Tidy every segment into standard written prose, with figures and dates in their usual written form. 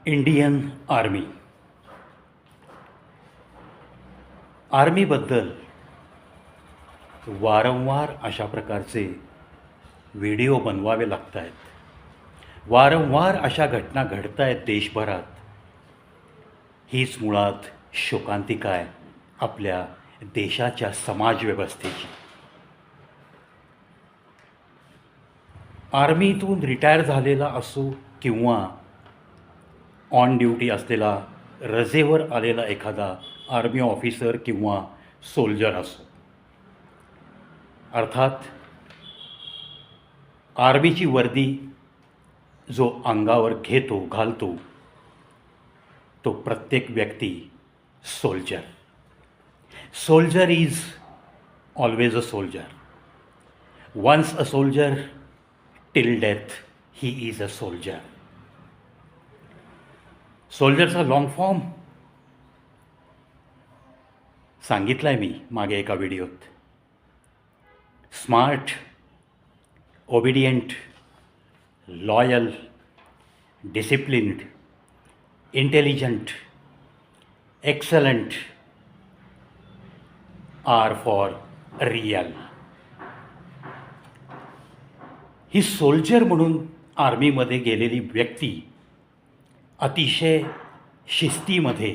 Indian आर्मीबद्दल वारंवार अशा प्रकारचे व्हिडिओ बनवावे लागत आहेत. वारंवार अशा घटना घडत आहेत देशभरात. हीच मुळात शोकांतिका आहे आपल्या देशाच्या समाजव्यवस्थेची. आर्मीतून रिटायर झालेला असो किंवा ऑन ड्युटी असलेला, रजेवर आलेला एखादा आर्मी ऑफिसर किंवा सोल्जर असो, अर्थात आर्मीची वर्दी जो अंगावर घालतो तो प्रत्येक व्यक्ती soldier. Soldier is always a soldier. Once a soldier, till death he is a soldier. सोल्जरचा लॉंग फॉर्म सांगितला आहे मी मागे एका व्हिडिओत. Smart, obedient, loyal, disciplined, intelligent, excellent are for real. ही सोल्जर म्हणून आर्मीमध्ये गेलेली व्यक्ती अतिशय शिस्तीमध्ये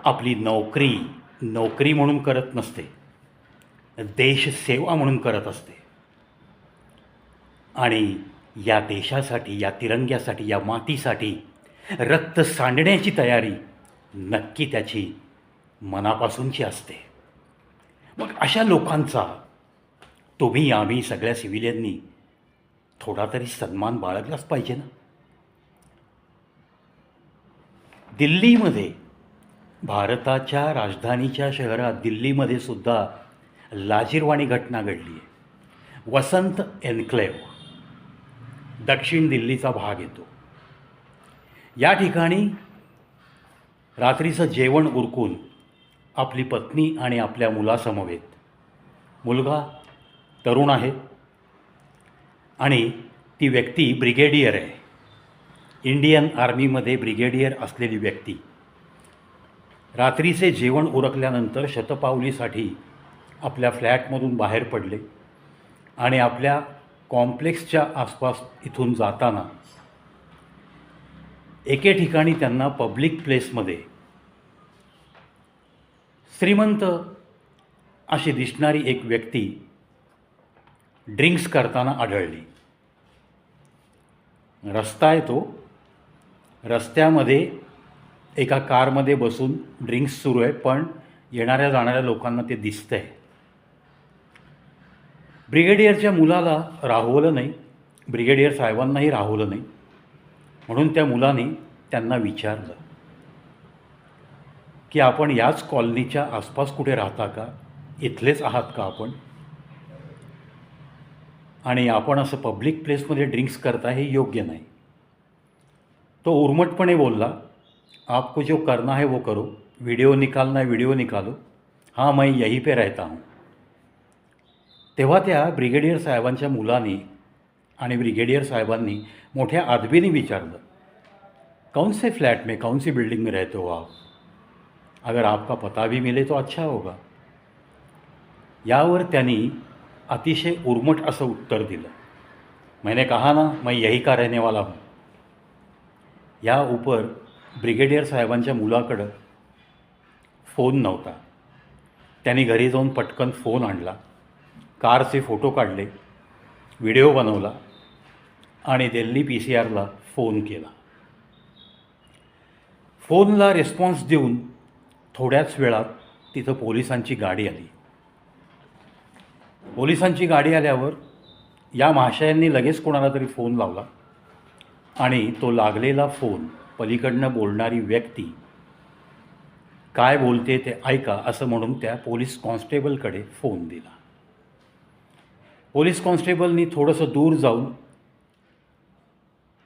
आपली नोकरी म्हणून करत नसते, देशसेवा म्हणून करत असते. आणि या देशासाठी, या तिरंग्यासाठी, या मातीसाठी रक्त सांडण्याची तयारी नक्की त्याची मनापासूनची असते. मग अशा लोकांचा तुम्ही, आम्ही, सगळ्या सिव्हिलियननी थोडा तरी सन्मान बाळगलाच पाहिजे ना. दिल्लीमध्ये, भारताच्या राजधानीच्या शहरात दिल्लीमध्ये सुद्धा लाजिरवाणी घटना घडली आहे. वसंत एन्क्लेव्ह, दक्षिण दिल्लीचा भाग येतो. या ठिकाणी रात्रीचं जेवण उरकून आपली पत्नी आणि आपल्या मुलासमवेत, मुलगा तरुण आहे आणि ती व्यक्ती ब्रिगेडियर आहे. इंडियन आर्मीमध्ये ब्रिगेडियर असलेली व्यक्ती रात्रीचे जेवण उरकल्यानंतर शतपावलीसाठी आपल्या फ्लॅटमधून बाहेर पडले आणि आपल्या कॉम्प्लेक्सच्या आसपास इथून जाताना एके ठिकाणी त्यांना पब्लिक प्लेसमध्ये श्रीमंत अशी दिसणारी एक व्यक्ती ड्रिंक्स करताना आढळली. रस्ता आहे तो, रस्त्यामध्ये एका कारमध्ये बसून ड्रिंक्स सुरू आहे, पण येणाऱ्या जाणाऱ्या लोकांना ते दिसतं आहे. ब्रिगेडियरच्या मुलाला राहवलं नाही, ब्रिगेडियर साहेबांनाही राहवलं नाही. म्हणून त्या मुलाने त्यांना विचारलं की आपण याच कॉलनीच्या आसपास कुठे राहता का, इथलेच आहात का आपण, आणि आपण असं पब्लिक प्लेसमध्ये ड्रिंक्स करता हे योग्य नाही. तो उर्मटपणे बोलला, आपको जो करना है वो करो, वीडियो निकालना है वीडियो निकालो, हाँ मैं यहीं पे रहता हूँ. तेव्हा त्या ब्रिगेडियर साहेबांच्या मुलाने आणि ब्रिगेडियर साहेबांनी मोठ्या अदबीने विचारलं, कौन से फ्लैट में, कौन सी बिल्डिंग में रहते हो आप, अगर आपका पता भी मिले तो अच्छा होगा. यावर त्यांनी अतिशय उर्मट असं उत्तर दिलं, मैंने कहा ना मैं यही का रहने वाला हूँ. या ऊपर ब्रिगेडियर साहेबांच्या मुलाकडं फोन नव्हता. त्यांनी घरी जाऊन पटकन फोन आणला, कारचे फोटो काढले, व्हिडिओ बनवला आणि दिल्ली PCRला फोन केला. फोनला रिस्पॉन्स देऊन थोड्याच वेळात तिथं पोलिसांची गाडी आली. पोलिसांची गाडी आल्यावर या महाशयांनी लगेच कोणाला तरी फोन लावला आणि तो लागलेला फोन पलीकडनं बोलणारी व्यक्ती काय बोलते ते ऐका असं म्हणून त्या पोलीस कॉन्स्टेबलकडे फोन दिला. पोलीस कॉन्स्टेबलनी थोडंसं दूर जाऊन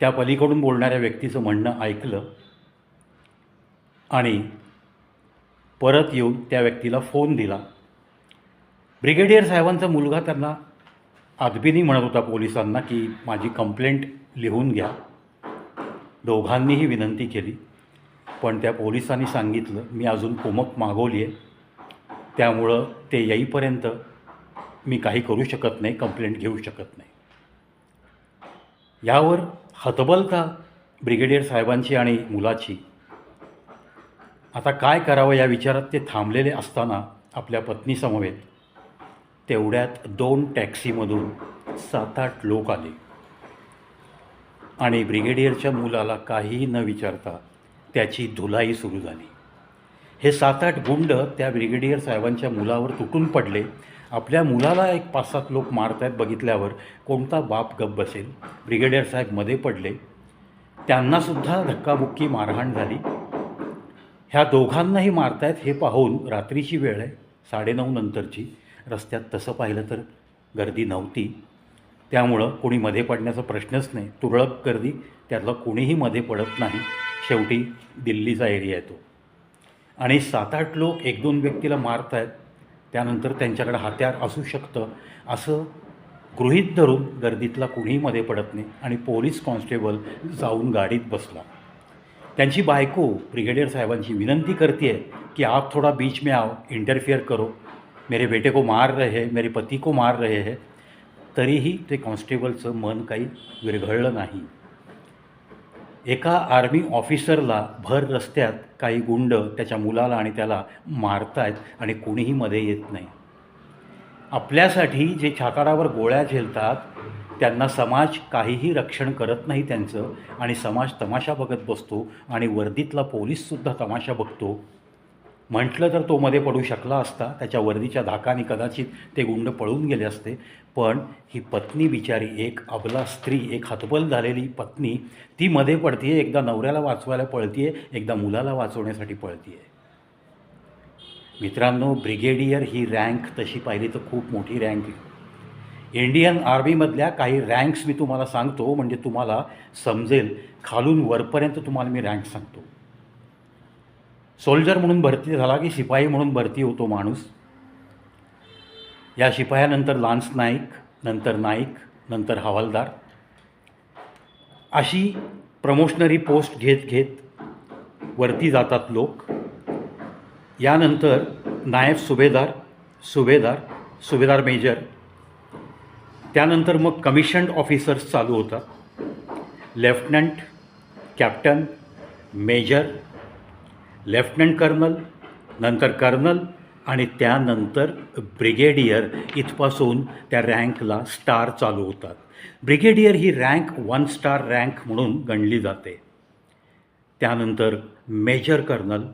त्या पलीकडून बोलणाऱ्या व्यक्तीचं म्हणणं ऐकलं आणि परत येऊन त्या व्यक्तीला फोन दिला. ब्रिगेडियर साहेबांचा मुलगा त्यांना अदबीने म्हणत होता पोलिसांना की माझी कंप्लेंट लिहून घ्या. दोघांनीही विनंती केली, पण त्या पोलिसांनी सांगितलं मी अजून कुमक मागवली आहे, त्यामुळं ते येईपर्यंत मी काही करू शकत नाही, कंप्लेंट घेऊ शकत नाही. यावर हतबलता ब्रिगेडियर साहेबांची आणि मुलाची. आता काय करावं या विचारात ते थांबलेले असताना आपल्या पत्नीसमवेत तेवढ्यात 2 टॅक्सीमधून 7-8 लोक आले आणि ब्रिगेडियरच्या मुलाला काहीही न विचारता त्याची धुलाई सुरू झाली. हे 7-8 गुंड त्या ब्रिगेडियर साहेबांच्या मुलावर तुटून पडले. आपल्या मुलाला एक 5-7 लोक मारत आहेत बघितल्यावर कोणता बाप गप्प बसेल. ब्रिगेडियर साहेब मध्ये पडले, त्यांनासुद्धा धक्काबुक्की मारहाण झाली. ह्या दोघांनाही मारतायत हे पाहून, रात्रीची वेळ आहे 9:30 नंतरची, रस्त्यात तसं पाहिलं तर गर्दी नव्हती, त्यामुळं कोणी मध्ये पडण्याचा प्रश्नच नाही. तुरळक गर्दी, त्यातलं कोणीही मध्ये पडत नाही. शेवटी दिल्लीचा एरिया आहे तो. आणि 7-8 लोक 1-2 व्यक्तीला मारत आहेत, त्यानंतर त्यांच्याकडे हत्यार असू शकतं असं गृहीत धरून गर्दीतला कुणीही मध्ये पडत नाही आणि पोलीस कॉन्स्टेबल जाऊन गाडीत बसला. त्यांची बायको ब्रिगेडियर साहेबांची विनंती करते आहे की आप थोड़ा बीच में आओ, इंटरफियर करो, मेरे बेटे को मार रहे हैं, मेरे पती को मार रहे हैं. तरीही ते कॉन्स्टेबलचं मन काही विरघळलं नाही. एका आर्मी ऑफिसरला भर रस्त्यात काही गुंड त्याच्या मुलाला आणि त्याला मारतायत आणि कोणीही मध्ये येत नाही. आपल्यासाठी जे छाताडावर गोळ्या झेलतात त्यांना समाज काहीही रक्षण करत नाही त्यांचं, आणि समाज तमाशा बघत बसतो आणि वर्दीतला पोलीससुद्धा तमाशा बघतो. म्हटलं तर तो मध्ये पडू शकला असता, त्याच्या वर्दीच्या धाकाने कदाचित ते गुंड पळून गेले असते. पण ही पत्नी बिचारी, एक अबला स्त्री, एक हतबल झालेली पत्नी, ती मध्ये पडतीये. एकदा नवऱ्याला वाचवायला पळतीये, एकदा मुलाला वाचवण्यासाठी पळतीये. मित्रांनो, ब्रिगेडियर ही रँक तशी पाहिली तर खूप मोठी रँक आहे. इंडियन आर्मीमधल्या काही रँक्स मी तुम्हाला सांगतो म्हणजे तुम्हाला समजेल. खालून वरपर्यंत तुम्हाला मी रँक सांगतो. सोल्जर म्हणून भरती झाला की शिपाई म्हणून भरती होतो माणूस. या शिपायानंतर लान्स नाईक, नंतर नाईक, नंतर हवालदार, अशी प्रमोशनरी पोस्ट घेत घेत वरती जातात लोक. यानंतर नायब सुभेदार, सुभेदार, सुभेदार मेजर, त्यानंतर मग कमिशन्ड ऑफिसर्स चालू होतात. Lieutenant, captain, major, lieutenant colonel, नंतर कर्नल आणि त्यानंतर ब्रिगेडियर. इथपासून त्या रँकला स्टार चालू होतात. ब्रिगेडियर ही रँक 1 स्टार रँक म्हणून गणली जाते. त्यानंतर मेजर कर्नल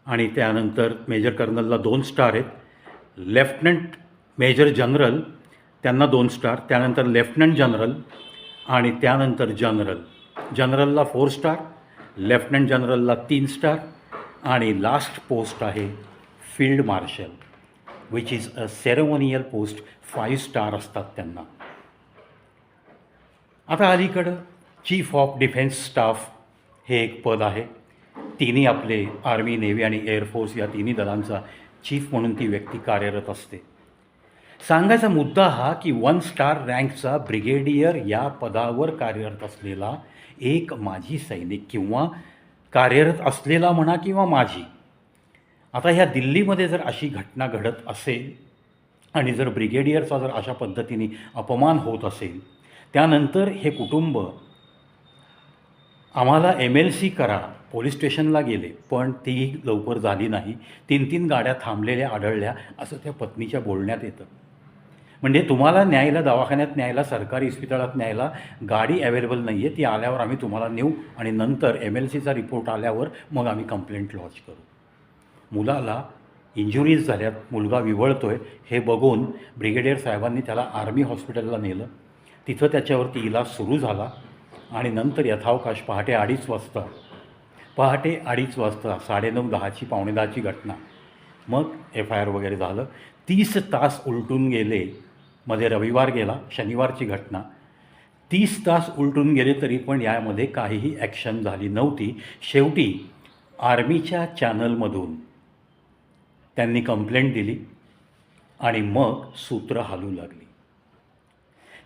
आणि त्यानंतर मेजर कर्नलला 2 स्टार आहेत. लेफ्टनंट मेजर जनरल, त्यांना 2 स्टार. त्यानंतर लेफ्टनंट जनरल आणि त्यानंतर जनरल. जनरलला 4 स्टार, लेफ्टनंट जनरलला 3 स्टार आणि लास्ट पोस्ट आहे field marshal, which is a ceremonial post. 5 star असतात त्यांना. आता अलीकडं चीफ ऑफ डिफेन्स स्टाफ हे एक पद आहे. तिन्ही आपले आर्मी, नेव्ही आणि एअरफोर्स या तिन्ही दलांचा चीफ म्हणून ती व्यक्ती कार्यरत असते. सांगायचा मुद्दा हा की 1 स्टार रँकचा ब्रिगेडियर या पदावर कार्यरत असलेला एक माजी सैनिक किंवा कार्यरत असलेला म्हणा किंवा माजी. आता ह्या दिल्लीमध्ये जर अशी घटना घडत असेल आणि जर ब्रिगेडियरचा जर अशा पद्धतीने अपमान होत असेल, त्यानंतर हे कुटुंब आम्हाला MLC करा, पोलीस स्टेशनला गेले, पण ती लवकर झाली नाही. 3-3 गाड्या थांबलेल्या आढळल्या असं त्या पत्नीच्या बोलण्यात येतं. म्हणजे तुम्हाला न्यायला, दवाखान्यात न्यायला, सरकारी इस्पितळात न्यायला गाडी अवेलेबल नाही आहे. ती आल्यावर आम्ही तुम्हाला नेऊ आणि नंतर MLCचा रिपोर्ट आल्यावर मग आम्ही कंप्लेंट लॉन्च करू. मुलाला इंजुरीज झाल्यात, मुलगा विवळतो आहे हे बघून ब्रिगेडियर साहेबांनी त्याला आर्मी हॉस्पिटलला नेलं. तिथं त्याच्यावरती इलाज सुरू झाला आणि नंतर यथावकाश पहाटे 2:30 वाजता 9:30, 10ची घटना. मग FIR वगैरे झालं. 30 तास उलटून गेले. मध्ये रविवार गेला, शनिवारची घटना. 30 तास उलटून गेले तरी पण यामध्ये काहीही ॲक्शन झाली नव्हती. शेवटी आर्मीच्या चॅनलमधून त्यांनी कंप्लेंट दिली आणि मग सूत्र हालू लागली.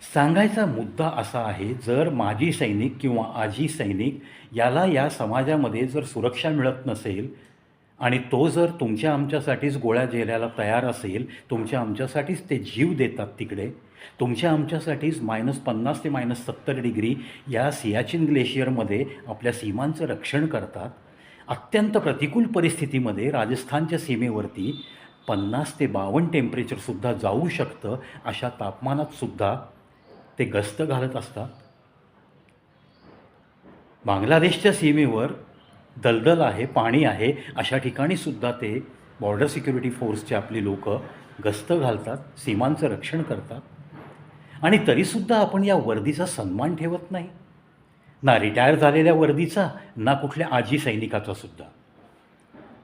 सांगायचा मुद्दा असा आहे, जर माजी सैनिक किंवा आजी सैनिक याला या समाजामध्ये जर सुरक्षा मिळत नसेल आणि तो जर तुमच्या आमच्यासाठीच गोळ्या झेलायला तयार असेल, तुमच्या आमच्यासाठीच ते जीव देतात तिकडे, तुमच्या आमच्यासाठीच -50 ते -70 या सियाचीन ग्लेशियरमध्ये आपल्या सीमांचं रक्षण करतात, अत्यंत प्रतिकूल परिस्थितीमध्ये राजस्थानच्या सीमेवरती 50 ते 52 टेम्परेचरसुद्धा जाऊ शकतं, अशा तापमानातसुद्धा ते गस्त घालत असतात. बांगलादेशच्या सीमेवर दलदल आहे, पाणी आहे, अशा ठिकाणीसुद्धा ते बॉर्डर सिक्युरिटी फोर्सचे आपली लोक गस्त घालतात, सीमांचं रक्षण करतात. आणि तरीसुद्धा आपण या वर्दीचा सन्मान ठेवत नाही, ना रिटायर झालेल्या वर्दीचा, ना कुठल्या आजी सैनिकाचा सुद्धा.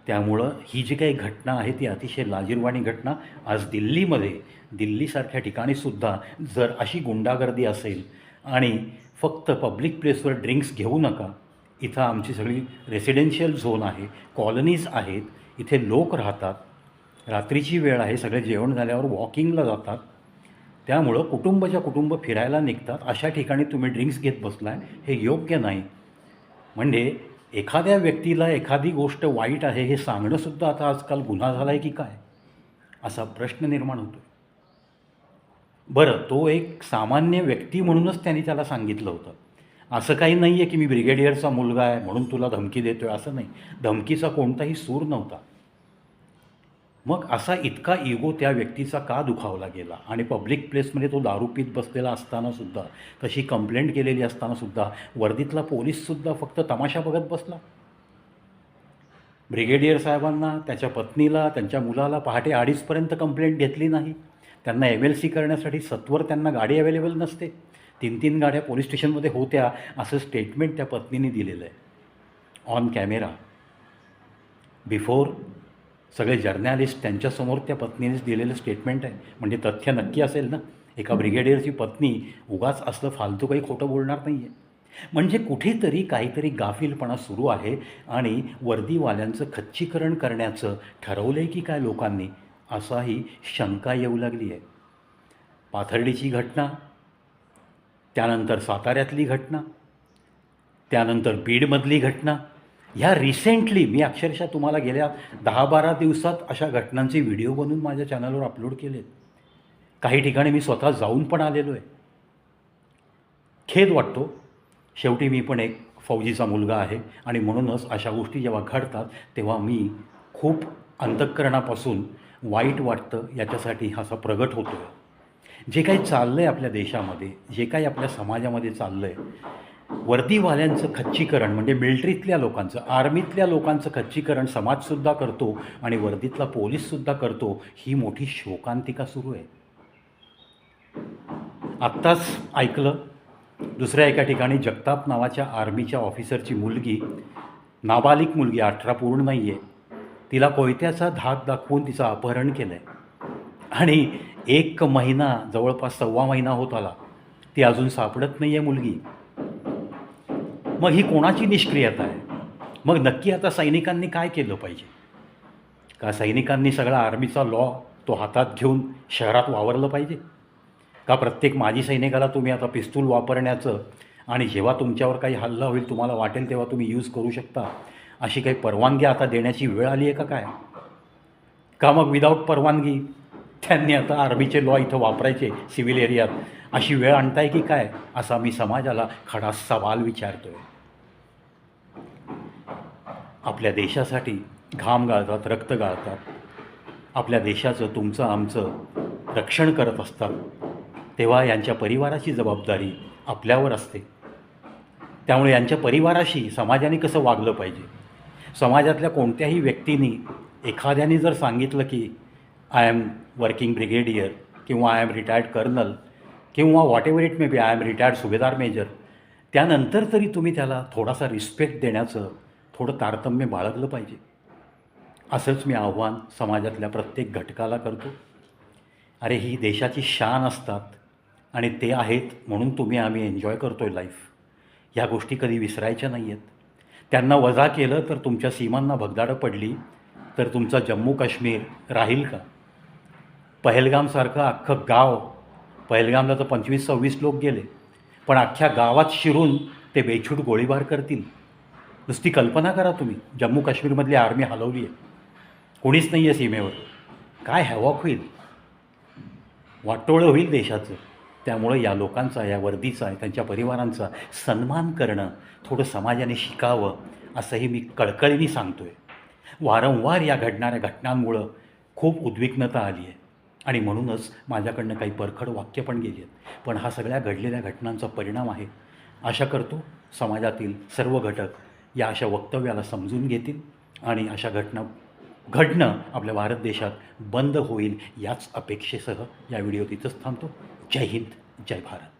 त्यामुळं ही जी काही घटना आहे ती अतिशय लाजिरवाणी घटना. आज दिल्लीसारख्या ठिकाणीसुद्धा जर अशी गुंडागर्दी असेल आणि फक्त पब्लिक प्लेसवर ड्रिंक्स घेऊ नका, इथं आमची सगळी रेसिडेन्शियल झोन आहे, कॉलनीज आहेत, इथे लोक राहतात, रात्रीची वेळ आहे, सगळे जेवण झाल्यावर वॉकिंगला जातात, त्यामुळं कुटुंब फिरायला निघतात, अशा ठिकाणी तुम्ही ड्रिंक्स घेत बसलाय, हे योग्य नाही. म्हणजे एखाद्या व्यक्तीला एखादी गोष्ट वाईट आहे हे सांगणंसुद्धा आता आजकाल गुन्हा झाला आहे की काय, असा प्रश्न निर्माण होतो. बरं, तो एक सामान्य व्यक्ती म्हणूनच त्यांनी त्याला सांगितलं होतं. असं काही नाही आहे की मी ब्रिगेडियरचा मुलगा आहे म्हणून तुला धमकी देतो आहे, असं नाही. धमकीचा कोणताही सूर नव्हता. मग असा इतका इगो त्या व्यक्तीचा का दुखावला गेला? आणि पब्लिक प्लेसमध्ये तो दारू पीत बसलेला असतानासुद्धा, तशी कंप्लेंट केलेली असतानासुद्धा वर्दीतला पोलीससुद्धा फक्त तमाशा बघत बसला. ब्रिगेडियर साहेबांना, त्याच्या पत्नीला, त्यांच्या मुलाला पहाटे 2:30पर्यंत कंप्लेंट घेतली नाही. त्यांना MLC करण्यासाठी सत्वर त्यांना गाडी अवेलेबल नसते. 3 गाड्या पोलीस स्टेशनमध्ये होत्या, असं स्टेटमेंट त्या पत्नीने दिलेलं आहे ऑन कॅमेरा. बिफोर सगळे जर्नॅलिस्ट त्यांच्यासमोर त्या पत्नीनेच दिलेलं स्टेटमेंट आहे. म्हणजे तथ्य नक्की असेल ना. एका ब्रिगेडियरची पत्नी उगाच असलं फालतू काही खोटं बोलणार नाही आहे. म्हणजे कुठेतरी काहीतरी गाफीलपणा सुरू आहे आणि वर्दीवाल्यांचं खच्चीकरण करण्याचं ठरवलं आहे की काय लोकांनी, असाही शंका येऊ लागली आहे. पाथर्डीची घटना, त्यानंतर साताऱ्यातली घटना, त्यानंतर बीडमधली घटना, ह्या रिसेंटली मी अक्षरशः तुम्हाला गेल्या 10-12 दिवसात अशा घटनांचे व्हिडिओ बनवून माझ्या चॅनलवर अपलोड केलेत. काही ठिकाणी मी स्वतः जाऊन पण आलेलो आहे. खेद वाटतो. शेवटी मी पण एक फौजीचा मुलगा आहे आणि म्हणूनच अशा गोष्टी जेव्हा घडतात तेव्हा मी खूप अंतःकरणापासून वाईट वाटतं, याच्यासाठी असा प्रगट होतो आहे. जे काही चाललं आहे आपल्या देशामध्ये, जे काही आपल्या समाजामध्ये चाललं आहे, वर्दीवाल्यांचं खच्चीकरण म्हणजे मिलिटरीतल्या लोकांचं, आर्मीतल्या लोकांचं खच्चीकरण समाजसुद्धा करतो आणि वर्दीतला पोलीससुद्धा करतो, ही मोठी शोकांतिका सुरू आहे. आत्ताच ऐकलं, दुसऱ्या एका ठिकाणी जगताप नावाच्या आर्मीच्या ऑफिसरची मुलगी, नाबालिक मुलगी, 18 पूर्ण नाही आहे, तिला कोयत्याचा धाक दाखवून तिचं अपहरण केलं आहे आणि 1 महिना, जवळपास 1.25 महिना होत आला, ती अजून सापडत नाही आहे मुलगी. मग ही कोणाची निष्क्रियता आहे? मग नक्की आता सैनिकांनी काय केलं पाहिजे? का सैनिकांनी सगळा आर्मीचा लॉ तो हातात घेऊन शहरात वावरलं पाहिजे? का प्रत्येक माजी सैनिकाला तुम्ही आता पिस्तूल वापरण्याचं आणि जेव्हा तुमच्यावर काही हल्ला होईल तुम्हाला वाटेल तेव्हा तुम्ही यूज करू शकता, अशी काही परवानगी आता देण्याची वेळ आली आहे का काय? का मग विदाऊट परवानगी त्यांनी आता आर्मीचे लॉ इथं वापरायचे सिव्हिल एरियात, अशी वेळ आणताय की काय? असा मी समाजाला खडा सवाल विचारतो आहे. आपल्या देशासाठी घाम गाळतात, रक्त गाळतात, आपल्या देशाचं, तुमचं, आमचं रक्षण करत असतात, तेव्हा यांच्या परिवाराची जबाबदारी आपल्यावर असते. त्यामुळे यांच्या परिवाराशी समाजाने कसं वागलं पाहिजे? समाजातल्या कोणत्याही व्यक्तीने, एखाद्याने जर सांगितलं की आय एम वर्किंग ब्रिगेडियर किंवा आय एम रिटायर्ड कर्नल किंवा what ever it may be, I am retired सुभेदार मेजर, त्यानंतर तरी तुम्ही त्याला थोडासा रिस्पेक्ट देण्याचं थोडं तारतम्य बाळगलं पाहिजे. असंच मी आव्हान समाजातल्या प्रत्येक घटकाला करतो. अरे, ही देशाची शान असतात आणि ते आहेत म्हणून तुम्ही आम्ही एन्जॉय करतो आहे लाईफ. ह्या गोष्टी कधी विसरायच्या नाही आहेत. त्यांना वजा केलं तर तुमच्या सीमांना भगदाडं पडली तर तुमचा जम्मू काश्मीर राहील का? पहलगामसारखं अख्खं गाव पहलगामला तर 25-26 लोक गेले, पण अख्ख्या गावात शिरून ते बेछूट गोळीबार करतील. नुसती कल्पना करा तुम्ही. जम्मू काश्मीरमधली आर्मी हलवली आहे, कोणीच नाही आहे सीमेवर. काय हॅवॉक होईल, वाटोळं होईल देशाचं. त्यामुळं या लोकांचा, या वर्दीचा, त्यांच्या परिवारांचा सन्मान करणं थोडं समाजाने शिकावं, असंही मी कळकळीने सांगतो आहे. वारंवार या घडणाऱ्या घटनांमुळं खूप उद्विग्नता आली आहे आणि म्हणूनच माझ्याकडनं काही परखड वाक्य पण गेली आहेत. पण हा सगळ्या घडलेल्या घटनांचा परिणाम आहे. आशा करतो समाजातील सर्व घटक या अशा वक्तव्याला समजून घेतील आणि अशा घटना घडणं आपल्या भारत देशात बंद होईल, याच अपेक्षेसह या व्हिडिओ तिथंच थांबतो. जय हिंद, जय भारत.